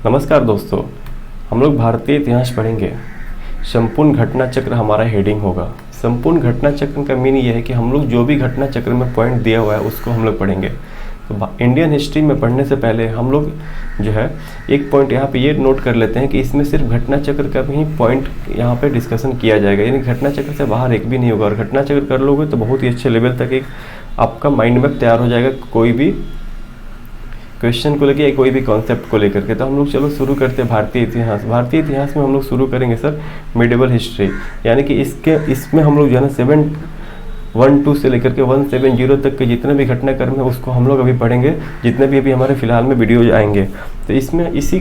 नमस्कार दोस्तों, हम लोग भारतीय इतिहास पढ़ेंगे। संपूर्ण घटना चक्र हमारा हेडिंग होगा। संपूर्ण घटना चक्र का मीनिंग यह है कि हम लोग जो भी घटना चक्र में पॉइंट दिया हुआ है उसको हम लोग पढ़ेंगे। तो इंडियन हिस्ट्री में पढ़ने से पहले हम लोग जो है एक पॉइंट यहाँ पे ये नोट कर लेते हैं कि इसमें सिर्फ घटना चक्र का भी पॉइंट यहाँ पे डिस्कशन किया जाएगा, यानी घटना चक्र से बाहर एक भी नहीं होगा। और घटना चक्र कर लोगे तो बहुत ही अच्छे लेवल तक एक आपका माइंड मैप तैयार हो जाएगा कोई भी क्वेश्चन को लेकर या कोई भी कॉन्सेप्ट को लेकर के। तो हम लोग चलो शुरू करते हैं भारतीय इतिहास। भारतीय इतिहास में हम लोग शुरू करेंगे सर मिडिवल हिस्ट्री, यानी कि इसमें हम लोग जो है ना 712 से लेकर के 170 तक के जितने भी घटनाक्रम है उसको हम लोग अभी पढ़ेंगे, जितने भी अभी हमारे फिलहाल में वीडियो आएंगे। तो इसमें इसी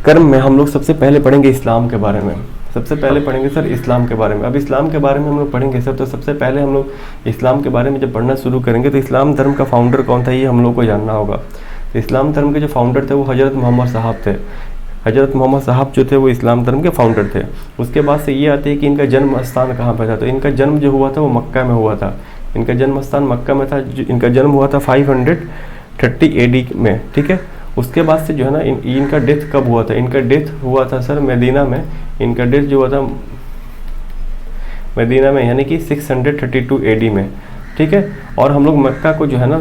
क्रम में हम लोग सबसे पहले पढ़ेंगे इस्लाम के बारे में। सबसे पहले पढ़ेंगे सर इस्लाम के बारे में। अब इस्लाम के बारे में हम लोग पढ़ेंगे सर, तो सबसे पहले हम लोग इस्लाम के बारे में जब पढ़ना शुरू करेंगे तो इस्लाम धर्म का फाउंडर कौन था ये हम लोग को जानना होगा। तो इस्लाम धर्म के जो फाउंडर थे वो हज़रत मोहम्मद साहब थे। हज़रत मोहम्मद साहब जो थे वो इस्लाम धर्म के फाउंडर थे। उसके बाद से ये आते हैं कि इनका जन्म स्थान कहाँ पर था। तो इनका जन्म जो हुआ था वो मक्का में हुआ था। इनका जन्म स्थान मक्का में था। इनका जन्म हुआ था 530 AD में, ठीक है। उसके बाद से जो है ना इनका डेथ कब हुआ था? इनका डेथ हुआ था सर मदीना में। इनका डेथ जो हुआ था मदीना में, यानी कि 632 AD में, ठीक है। और हम लोग मक्का को जो है ना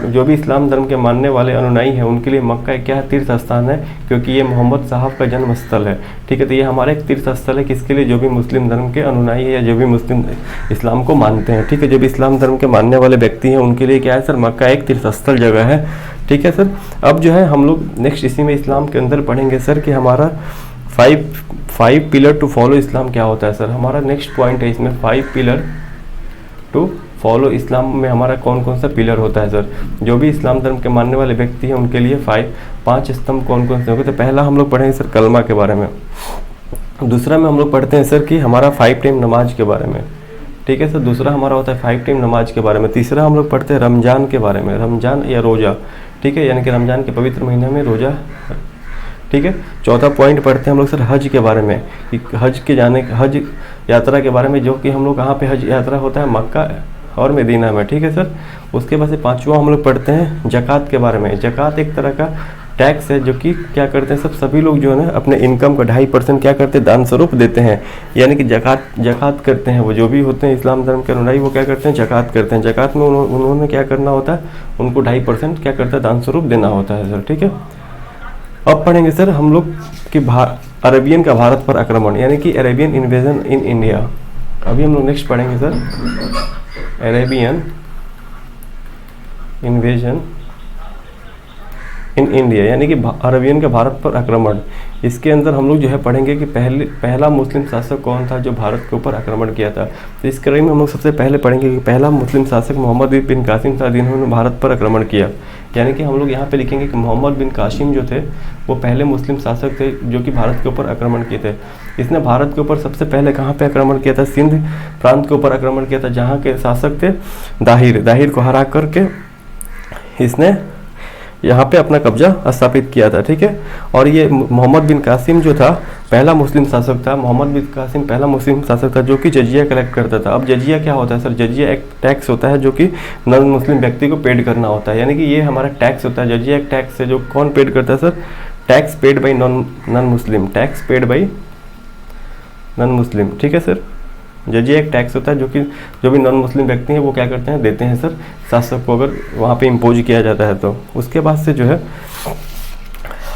जो भी इस्लाम धर्म के मानने वाले अनुयायी हैं उनके लिए मक्का एक क्या है, तीर्थ स्थान है, क्योंकि ये मोहम्मद साहब का जन्म स्थल है, ठीक है। तो ये हमारा एक तीर्थ स्थल है किसके लिए? जो भी मुस्लिम धर्म के अनुयायी है या जो भी मुस्लिम इस्लाम को मानते हैं, ठीक है। जो भी इस्लाम धर्म के मानने वाले व्यक्ति हैं उनके लिए क्या है सर, मक्का एक तीर्थ स्थल जगह है, ठीक है सर। अब जो है हम लोग नेक्स्ट इसी में इस्लाम के अंदर पढ़ेंगे सर कि हमारा फाइव पिलर टू फॉलो इस्लाम क्या होता है सर। हमारा नेक्स्ट पॉइंट है इसमें 5 पिलर टू फॉलो इस्लाम में हमारा कौन कौन सा पिलर होता है सर। जो भी इस्लाम धर्म के मानने वाले व्यक्ति हैं उनके लिए 5 स्तंभ कौन कौन से होंगे। तो पहला हम लोग पढ़ेंगे सर कलमा के बारे में। दूसरा में हम लोग पढ़ते हैं सर कि हमारा 5 टाइम नमाज के बारे में, ठीक है सर। दूसरा हमारा होता है 5 टाइम नमाज के बारे में। तीसरा हम लोग पढ़ते हैं रमज़ान के बारे में, रमज़ान या रोज़ा, ठीक है, यानी कि रमज़ान के पवित्र महीने में रोज़ा, ठीक है। चौथा पॉइंट पढ़ते हैं हम लोग सर हज के बारे में, कि हज यात्रा के बारे में, जो कि हम लोग कहाँ पे हज यात्रा होता है, मक्का और मदीना में, ठीक है सर। उसके बाद से पांचवा हम लोग पढ़ते हैं ज़कात के बारे में। ज़कात एक तरह का टैक्स है जो कि क्या करते हैं सभी लोग जो है ना अपने इनकम का 2.5% क्या करते हैं, दान स्वरूप देते हैं, यानी कि ज़कात करते हैं। वो जो भी होते हैं इस्लाम धर्म के अनुयायी वो क्या करते हैं, ज़कात करते हैं। ज़कात में उन्होंने क्या करना होता है, उनको 2.5% क्या करता है, दान स्वरूप देना होता है सर, ठीक है। अब पढ़ेंगे सर हम लोग कि अरेबियन का भारत पर आक्रमण, यानी कि अरेबियन इन्वेजन इन इंडिया। अभी हम लोग नेक्स्ट पढ़ेंगे sir Arabian invasion in India, यानी कि अरेबियन का भारत पर आक्रमण। इसके अंदर हम लोग जो है पढ़ेंगे कि पहला मुस्लिम शासक कौन था जो भारत के ऊपर आक्रमण किया था। तो इस कड़ी में हम लोग सबसे पहले पढ़ेंगे कि पहला मुस्लिम शासक मोहम्मद बिन कासिम था जिन्होंने भारत पर आक्रमण किया। यानी कि हम लोग यहाँ पे लिखेंगे कि मोहम्मद बिन कासिम जो थे वो पहले मुस्लिम शासक थे जो कि भारत के ऊपर आक्रमण किए थे। इसने भारत के ऊपर सबसे पहले कहाँ पे आक्रमण किया था, सिंध प्रांत के ऊपर आक्रमण किया था, जहाँ के शासक थे दाहिर को हरा करके इसने यहाँ पे अपना कब्जा स्थापित किया था, ठीक है। और ये मोहम्मद बिन कासिम जो था पहला मुस्लिम शासक था। मोहम्मद बिन कासिम पहला मुस्लिम शासक था जो कि जजिया कलेक्ट करता था। अब जजिया क्या होता है सर? जजिया एक टैक्स होता है जो कि नॉन मुस्लिम व्यक्ति को पेड करना होता है, यानी कि ये हमारा टैक्स होता है। जजिया एक टैक्स है जो कौन पेड करता है sir? Tax paid by non Muslim, tax paid by non Muslim, ठीक है सर। जजिया एक टैक्स होता है जो कि जो भी नॉन मुस्लिम व्यक्ति हैं वो क्या करते हैं, देते हैं सर शासक को, अगर वहाँ पे इम्पोज किया जाता है तो। उसके बाद से जो है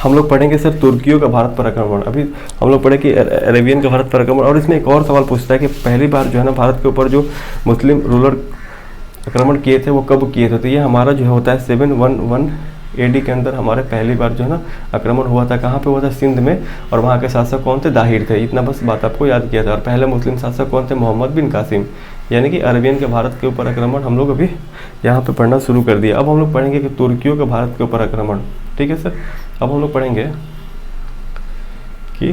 हम लोग पढ़ेंगे सर तुर्कियों का भारत पर आक्रमण। अभी हम लोग पढ़े कि अरेबियन का भारत पर आक्रमण। और इसमें एक और सवाल पूछता है कि पहली बार जो है ना भारत के ऊपर जो मुस्लिम रूलर आक्रमण किए थे वो कब किए थे। तो ये हमारा जो होता है 711 AD के अंदर हमारे पहली बार जो है ना आक्रमण हुआ था। कहाँ पे हुआ था? सिंध में। और वहाँ के शासक कौन थे? दाहिर थे। इतना बस बात आपको याद किया था। और पहले मुस्लिम शासक कौन थे? मोहम्मद बिन कासिम। यानी कि अरेबियन के भारत के ऊपर आक्रमण हम लोग अभी यहाँ पे पढ़ना शुरू कर दिया। अब हम लोग पढ़ेंगे कि तुर्कियों का भारत के ऊपर आक्रमण, ठीक है सर। अब हम लोग पढ़ेंगे कि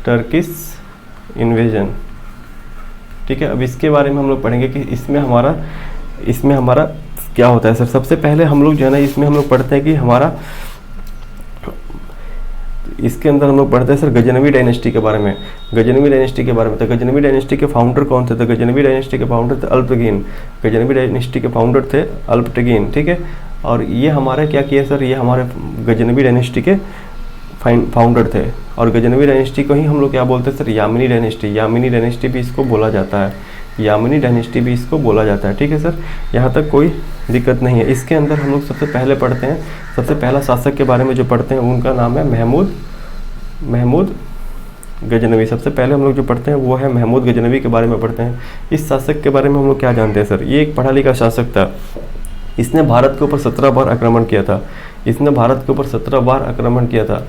टर्किश इन्वेजन, ठीक है। अब इसके बारे में हम लोग पढ़ेंगे कि इसमें हमारा क्या होता है सर। सबसे पहले हम लोग जो है ना इसमें हम लोग पढ़ते हैं कि हमारा इसके अंदर हम लोग पढ़ते हैं सर गजनवी डायनेस्टी के बारे में। गजनवी डायनेस्टी के बारे में तो गजनवी डायनेस्टी के फाउंडर कौन थे? तो गजनवी डायनेस्टी के फाउंडर थे अल्पटगिन। गजनवी डायनेस्टी के फाउंडर थे अल्पटगिन, ठीक है। और ये हमारे क्या किया सर, ये हमारे गजनवी डायनेस्टी के फाउंडर थे। और गजनवी डायनेस्टी को ही हम लोग क्या बोलते हैं sir, Yamini dynasty. Yamini dynasty भी इसको बोला जाता है, यामिनी डायनेस्टी भी इसको बोला जाता है। ठीक है सर, यहाँ तक कोई दिक्कत नहीं है। इसके अंदर हम लोग सबसे पहले पढ़ते हैं, सबसे पहला शासक के बारे में जो पढ़ते हैं उनका नाम है महमूद गजनवी। सबसे पहले हम लोग जो पढ़ते हैं वो है महमूद गजनवी के बारे में पढ़ते हैं। इस शासक के बारे में हम लोग क्या जानते हैं सर, ये एक पढ़ा लिखा शासक था। इसने भारत के ऊपर 17 बार आक्रमण किया था। इसने भारत के ऊपर 17 बार आक्रमण किया था।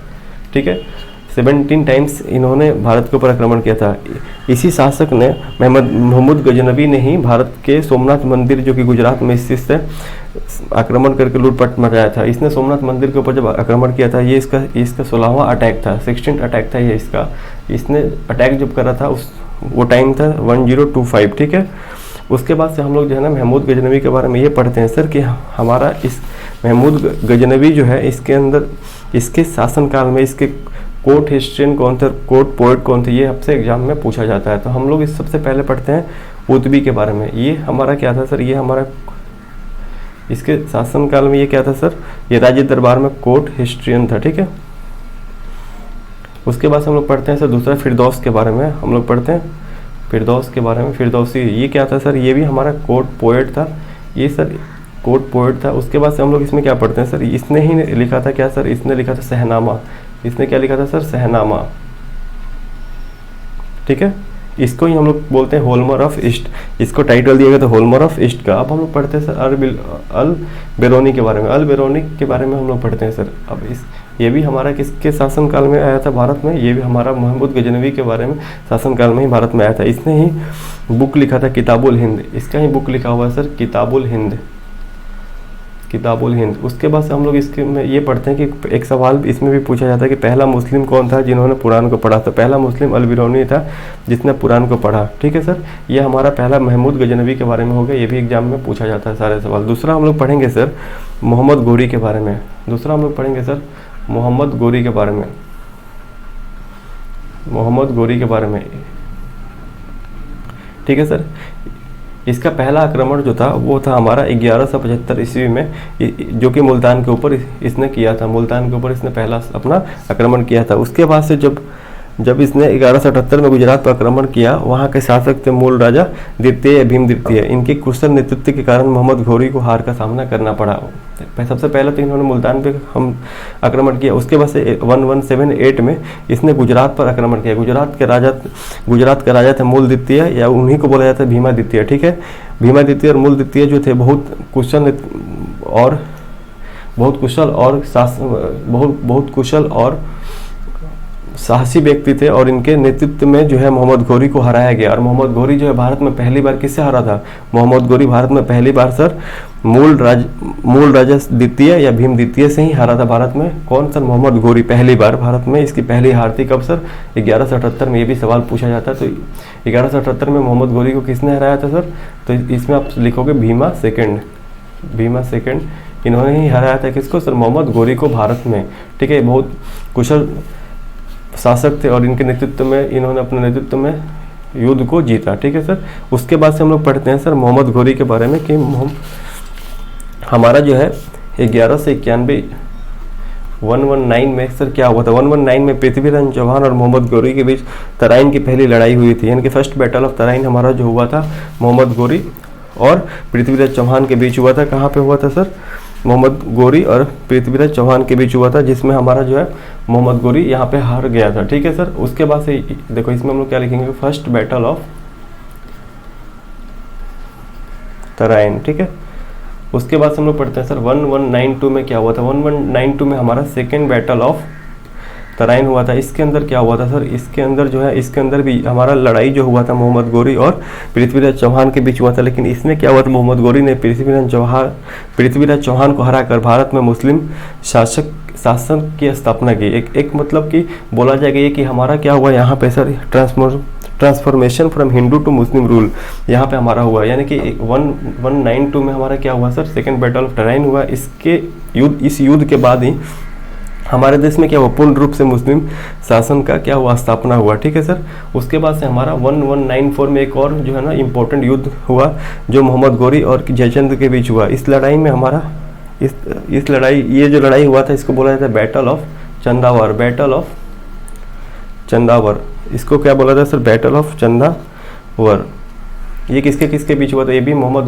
ठीक है, 17 टाइम्स इन्होंने भारत के ऊपर आक्रमण किया था। इसी शासक ने महमूद गजनवी ने ही भारत के सोमनाथ मंदिर जो कि गुजरात में स्थित है आक्रमण करके लूटपाट मचाया था। इसने सोमनाथ मंदिर के ऊपर जब आक्रमण किया था, ये इसका 16वां अटैक था, 16th अटैक था ये इसका। इसने अटैक जब करा था वो टाइम था 1025। ठीक है, उसके बाद से हम लोग जो है ना महमूद गजनवी के बारे में ये पढ़ते हैं सर कि हमारा इस महमूद गजनवी जो है इसके अंदर इसके शासनकाल में इसके कोर्ट हिस्ट्रियन कौन थे, कोर्ट पोएट कौन थे, ये आपसे एग्जाम में पूछा जाता है। तो हम लोग इस सबसे पहले पढ़ते हैं उतबी के बारे में। ये हमारा क्या था सर, ये हमारा इसके शासनकाल में ये क्या था सर, ये राज्य दरबार में कोर्ट हिस्ट्रियन था। ठीक है, उसके बाद हम लोग पढ़ते हैं सर दूसरा फिरदौस के बारे में। हम लोग पढ़ते हैं फिरदौस के बारे में। फिरदौसी ये क्या था सर, ये भी हमारा कोर्ट पोएट था। ये सर कोर्ट पोएट था। उसके बाद से हम लोग इसमें क्या पढ़ते हैं सर, इसने ही लिखा था क्या सर, इसने लिखा था सहनामा। इसने क्या लिखा था सर, सहनामा। ठीक है, इसको ही हम लोग बोलते हैं होलमर ऑफ ईस्ट। इसको टाइटल दिया गया था होलमर ऑफ ईस्ट का। अब हम लोग पढ़ते हैं सर अल बेरोनी के बारे में। अल बेरोनी के बारे में हम लोग पढ़ते हैं सर। अब ये भी हमारा किसके शासनकाल में आया था भारत में, ये भी हमारा महमूद गजनवी के बारे में शासनकाल में ही भारत में आया था। इसने ही बुक लिखा था किताबुल हिंद। इसका ही बुक लिखा हुआ है सर किताबुल हिंद, किताबुल हिंद। उसके बाद से हम लोग इसके में ये पढ़ते हैं कि एक सवाल इसमें भी पूछा जाता है कि पहला मुस्लिम कौन था जिन्होंने कुरान को पढ़ा। तो पहला मुस्लिम अल बिरूनी था जिसने कुरान को पढ़ा। ठीक है सर, ये हमारा पहला महमूद गजनवी के बारे में हो गया। ये भी एग्जाम में पूछा जाता है सारे सवाल। दूसरा हम लोग पढ़ेंगे सर मोहम्मद गोरी के बारे में। दूसरा हम लोग पढ़ेंगे सर मोहम्मद गोरी के बारे में, मोहम्मद गोरी के बारे में। ठीक है सर, इसका पहला आक्रमण जो था वो था हमारा 1175 ईस्वी में, जो कि मुल्तान के ऊपर इसने किया था। मुल्तान के ऊपर इसने पहला अपना आक्रमण किया था। उसके बाद से जब इसने 1178 में गुजरात पर आक्रमण किया, वहाँ के शासक थे मूल राजा द्वितीय या भीम द्वितीय। इनके कुशल नेतृत्व के कारण मोहम्मद घोरी को हार का सामना करना पड़ा। सबसे पहले तो इन्होंने मुल्तान पे हम आक्रमण किया। उसके बाद से 1178 में इसने गुजरात पर आक्रमण किया। गुजरात का राजा थे मूल द्वितीय, या उन्हीं को बोला जाता है भीमा द्वितीय। ठीक है, भीमा द्वितीय और मूल द्वितीय जो थे बहुत कुशल और साहसी व्यक्ति थे, और इनके नेतृत्व में जो है मोहम्मद घोरी को हराया गया। और मोहम्मद घोरी जो है भारत में पहली बार किससे हरा था, मोहम्मद घोरी भारत में पहली बार सर मूल राजा द्वितीय या भीम द्वितीय से ही हारा था भारत में। कौन सर, मोहम्मद घोरी पहली बार भारत में। इसकी पहली हार थी कब सर, 1178 में। ये भी सवाल पूछा जाता है। तो 1178 में मोहम्मद घोरी को किसने हराया था सर, तो इसमें आप लिखोगे भीमा सेकेंड। इन्होंने ही हराया था किसको सर, मोहम्मद घोरी को भारत में। ठीक है, बहुत कुशल शासक थे और इनके नेतृत्व में इन्होंने अपने नेतृत्व में युद्ध को जीता। ठीक है सर, उसके बाद से हम लोग पढ़ते हैं सर मोहम्मद घोरी के बारे में कि हमारा जो है 11 से 91 119 में सर क्या हुआ था। 119 में पृथ्वीराज चौहान और मोहम्मद घोरी के बीच तराइन की पहली लड़ाई हुई थी। यानी कि फर्स्ट बैटल ऑफ तराइन हमारा जो हुआ था मोहम्मद घोरी और पृथ्वीराज चौहान के बीच हुआ था। कहाँ पे हुआ था सर, मोहम्मद घोरी और पृथ्वीराज चौहान के बीच हुआ था, जिसमें हमारा जो है मोहम्मद घोरी यहाँ पे हार गया था। ठीक है सर, उसके बाद से देखो इसमें हम लोग क्या लिखेंगे, फर्स्ट बैटल ऑफ तराइन। ठीक है, उसके बाद से हम लोग पढ़ते हैं सर 1192 में क्या हुआ था। 1192 में हमारा सेकेंड बैटल ऑफ तराइन हुआ था। इसके अंदर क्या हुआ था सर, इसके अंदर जो है इसके अंदर भी हमारा लड़ाई जो हुआ था मोहम्मद घोरी और पृथ्वीराज चौहान के बीच हुआ था। लेकिन इसमें क्या हुआ था, मोहम्मद घोरी ने पृथ्वीराज चौहान को हराकर भारत में मुस्लिम शासन की स्थापना की। एक मतलब कि बोला जाएगा ये कि हमारा क्या हुआ यहाँ पे sir, transformation from Hindu to Muslim rule यहाँ पे हमारा हुआ। यानी कि 1192 में हमारा क्या हुआ sir, second battle of Tarain हुआ। इस युद्ध के बाद ही हमारे देश में क्या हुआ, पूर्ण रूप से मुस्लिम शासन का क्या हुआ, स्थापना हुआ। ठीक है सर, उसके बाद से हमारा 1194 में एक और जो है ना इम्पोर्टेंट युद्ध हुआ जो मोहम्मद घोरी और जयचंद के बीच हुआ। इस लड़ाई में हमारा इस लड़ाई, ये जो लड़ाई हुआ था इसको बोला जाता है battle of Chandawar, battle of Chandawar. इसको क्या बोला था सर? Battle of Chandawar. ये किसके किसके बीच हुआ था? ये भी मोहम्मद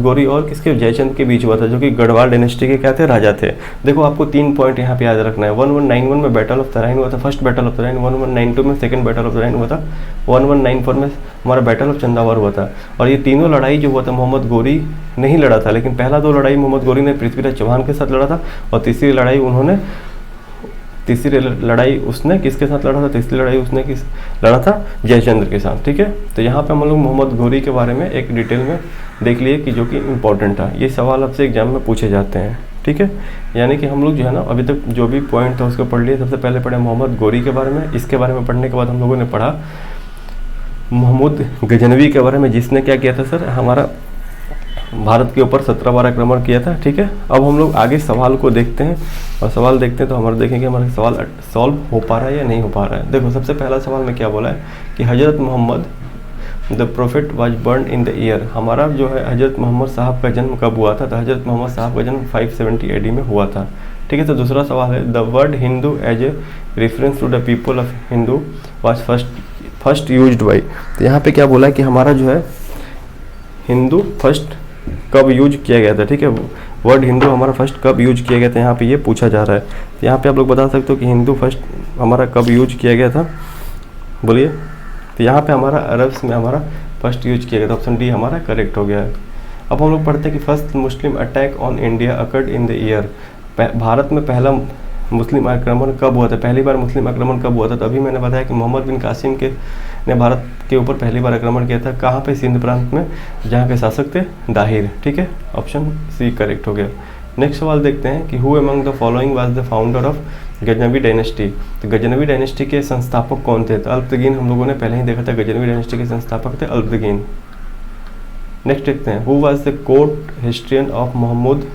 गोरी और किसके? जयचंद के बीच हुआ था, जो कि गढ़वाल डायनेस्टी के क्या थे? राजा थे। देखो आपको 3 पॉइंट यहाँ पे याद रखना है। 1191 में बैटल ऑफ तराइन हुआ था, फर्स्ट बैटल ऑफ तराइन। 1192 में सेकंड बैटल ऑफ तराइन हुआ था। 1194 में हमारा बैटल ऑफ चंदावर हुआ था। और ये तीनों लड़ाई जो हुआ था मोहम्मद गोरी नहीं लड़ा था, लेकिन पहला 2 लड़ाई मोहम्मद गोरी ने पृथ्वीराज चौहान के साथ लड़ा था, और तीसरी लड़ाई उसने किसके साथ लड़ा था? तीसरी लड़ाई उसने लड़ा था? जयचंद्र के साथ। ठीक है, तो यहाँ पे हम लोग मोहम्मद गोरी के बारे में एक डिटेल में देख लिए कि जो कि इम्पोर्टेंट था। ये सवाल आपसे एग्जाम में पूछे जाते हैं। ठीक है, यानी कि हम लोग जो है ना अभी तक जो भी पॉइंट था उसको पढ़ लिए। सबसे पहले पढ़े मोहम्मद गोरी के बारे में। इसके बारे में पढ़ने के बाद हम लोगों ने पढ़ा महमूद गजनवी के बारे में, जिसने क्या किया था सर? हमारा भारत के ऊपर 17 बार आक्रमण किया था। ठीक है, अब हम लोग आगे सवाल को देखते हैं, और सवाल देखते हैं तो हमारे देखेंगे हमारा सवाल सॉल्व हो पा रहा है या नहीं हो पा रहा है। देखो सबसे पहला सवाल में क्या बोला है कि Hazrat Muhammad the prophet was born in the year. हमारा जो है हजरत मोहम्मद साहब का जन्म कब हुआ था? तो हजरत मोहम्मद साहब का जन्म 570 AD में हुआ था। ठीक है, तो दूसरा सवाल है the word Hindu as a reference to the people of Hindu was first used by. तो यहाँ पे क्या बोला है कि हमारा जो है हिंदू फर्स्ट कब यूज किया गया था? ठीक है, वर्ड हिंदू हमारा फर्स्ट कब यूज किया गया था, यहाँ पे ये पूछा जा रहा है। तो यहाँ पे आप लोग बता सकते हो कि हिंदू फर्स्ट हमारा कब यूज किया गया था? बोलिए। तो यहाँ पे हमारा अरब्स में हमारा फर्स्ट यूज किया गया था। ऑप्शन डी हमारा करेक्ट हो गया है। अब हम लोग पढ़ते हैं कि first Muslim attack on India occurred in the year. Bharat में पहला मुस्लिम आक्रमण कब हुआ था? पहली बार मुस्लिम आक्रमण कब हुआ था? तो अभी मैंने बताया कि मोहम्मद बिन कासिम ने भारत के ऊपर पहली बार आक्रमण किया था। कहाँ पे? सिंध प्रांत में, जहाँ के शासक थे दाहिर। ठीक है, ऑप्शन सी करेक्ट हो गया। नेक्स्ट सवाल देखते हैं कि who among the following was the founder of Ghaznavi dynasty. तो गजनवी डायनेस्टी के संस्थापक कौन थे? तो अल्पतगीन हम लोगों ने पहले ही देखा था, गजनवी डायनेस्टी के संस्थापक थे अल्पतगीन। नेक्स्ट देखते हैं who was the court historian of Mahmud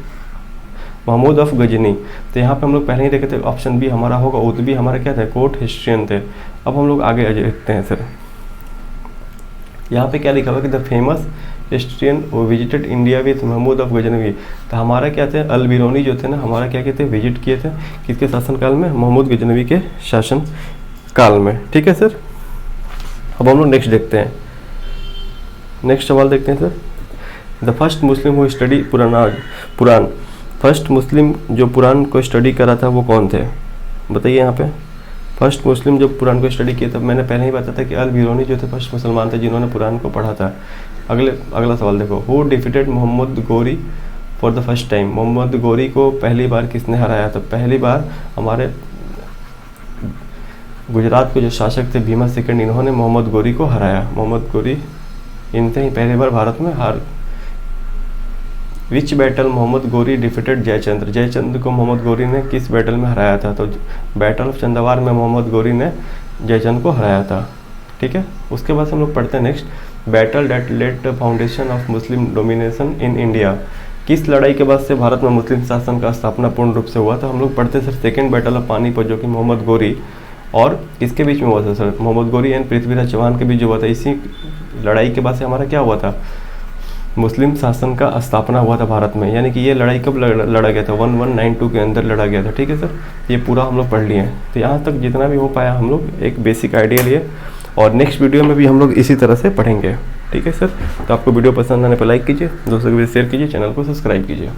of Ghazni. तो यहाँ पे हम लोग पहले ही देखे थे, ऑप्शन बी हमारा होगा। उतबी हमारा क्या थे? कोर्ट हिस्ट्रियन थे। अब हम लोग आगे देखते हैं सर, यहाँ पे क्या लिखा हुआ कि the famous historian visited India with Mahmud of Ghaznavi. तो हमारा क्या थे? अल बिरूनी जो थे ना, हमारा क्या कहते हैं? विजिट किए थे किसके शासनकाल में? महमूद गजनवी के शासन काल में। ठीक है सर, अब हम लोग नेक्स्ट देखते हैं। नेक्स्ट सवाल देखते हैं sir, the first Muslim who study Purana. First Muslim जो पुराण को स्टडी करा था वो कौन थे? बताइए यहाँ पे। फर्स्ट मुस्लिम जो पुराण को स्टडी किया था, मैंने पहले ही बताया था कि अल बिरूनी जो थे फर्स्ट मुसलमान थे जिन्होंने पुराण को पढ़ा था। अगला सवाल देखो, who defeated Mohammad Ghori for the first time. Mohammad Ghori को पहली बार किसने हराया था? पहली बार हमारे गुजरात के जो शासक थे भीमा सेकंड, इन्होंने मोहम्मद गोरी को हराया। मोहम्मद गोरी इनसे ही पहली बार भारत में विच बैटल मोहम्मद गोरी डिफीटेड जयचंद्र। जयचंद्र को मोहम्मद गोरी ने किस बैटल में हराया था? तो बैटल ऑफ चंदावार में मोहम्मद गोरी ने जयचंद्र को हराया था। ठीक है, उसके बाद हम लोग पढ़ते हैं next, battle that led the foundation of Muslim domination in India. किस लड़ाई के बाद से भारत में मुस्लिम शासन का स्थापना पूर्ण रूप से हुआ था? हम लोग पढ़ते हैं sir second battle of Panipat, जो कि मोहम्मद गोरी और किसके बीच में हुआ था सर? मोहम्मद गोरी एंड पृथ्वीराज चौहान के बीच हुआ था। इसी लड़ाई के बाद से हमारा क्या हुआ था? मुस्लिम शासन का स्थापना हुआ था भारत में। यानी कि ये लड़ाई कब लड़ा गया था? 1192 के अंदर लड़ा गया था। ठीक है सर, ये पूरा हम लोग पढ़ लिए हैं। तो यहाँ तक जितना भी हो पाया हम लोग एक बेसिक आइडिया लिए, और नेक्स्ट वीडियो में भी हम लोग इसी तरह से पढ़ेंगे। ठीक है सर, तो आपको वीडियो पसंद आने पर लाइक कीजिए, दोस्तों के साथ शेयर कीजिए, चैनल को सब्सक्राइब कीजिए।